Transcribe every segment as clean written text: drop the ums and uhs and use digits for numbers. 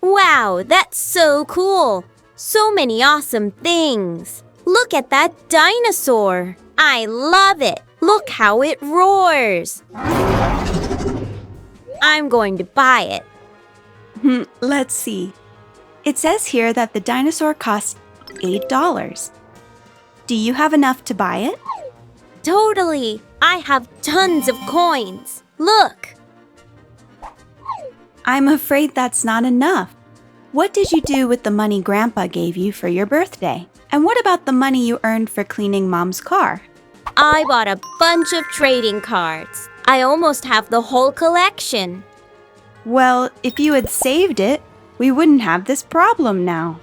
Wow, that's so cool! So many awesome things! Look at that dinosaur! I love it! Look how it roars! I'm going to buy it. Let's see. It says here that the dinosaur costs $8. Do you have enough to buy it? Totally! I have tons of coins. Look! I'm afraid that's not enough. What did you do with the money Grandpa gave you for your birthday? And what about the money you earned for cleaning Mom's car? I bought a bunch of trading cards. I almost have the whole collection. Well, if you had saved it, we wouldn't have this problem now.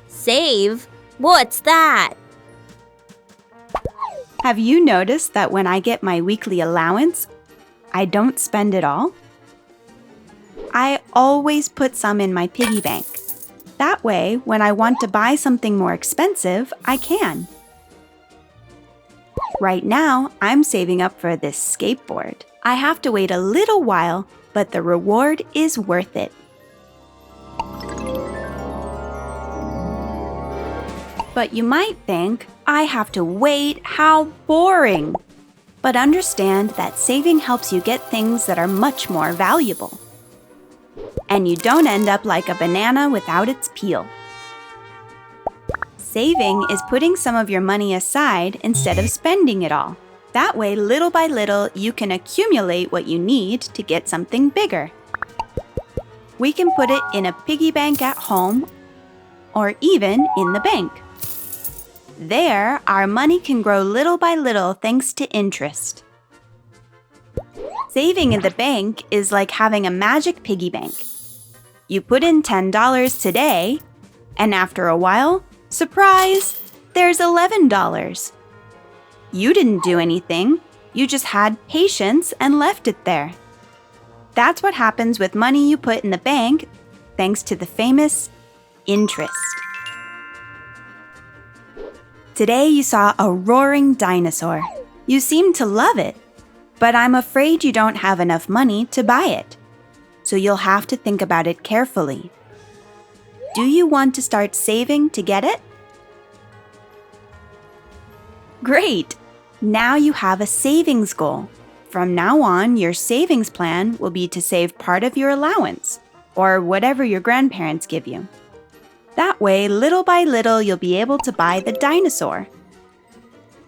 Save? What's that? Have you noticed that when I get my weekly allowance, I don't spend it all? I always put some in my piggy bank. That way, when I want to buy something more expensive, I can. Right now, I'm saving up for this skateboard. I have to wait a little while, but the reward is worth it. But you might think, I have to wait, how boring! But understand that saving helps you get things that are much more valuable. And you don't end up like a banana without its peel. Saving is putting some of your money aside instead of spending it all. That way, little by little, you can accumulate what you need to get something bigger. We can put it in a piggy bank at home or even in the bank. There, our money can grow little by little thanks to interest. Saving in the bank is like having a magic piggy bank. You put in $10 today, and after a while, surprise, there's $11. You didn't do anything, you just had patience and left it there. That's what happens with money you put in the bank, thanks to the famous interest. Today you saw a roaring dinosaur. You seem to love it, but I'm afraid you don't have enough money to buy it. So you'll have to think about it carefully. Do you want to start saving to get it? Great! Now you have a savings goal. From now on, your savings plan will be to save part of your allowance, or whatever your grandparents give you. That way, little by little, you'll be able to buy the dinosaur.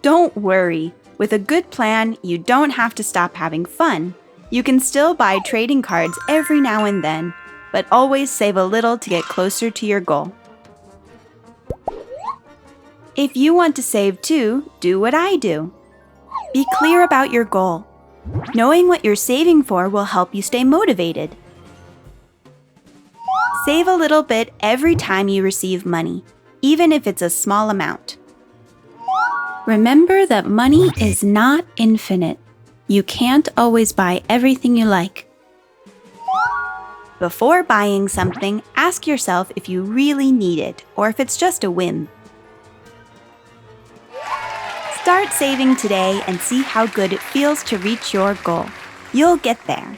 Don't worry. With a good plan, you don't have to stop having fun. You can still buy trading cards every now and then, but always save a little to get closer to your goal. If you want to save too, do what I do. Be clear about your goal. Knowing what you're saving for will help you stay motivated. Save a little bit every time you receive money, even if it's a small amount. Remember that money is not infinite. You can't always buy everything you like. Before buying something, ask yourself if you really need it or if it's just a whim. Start saving today and see how good it feels to reach your goal. You'll get there.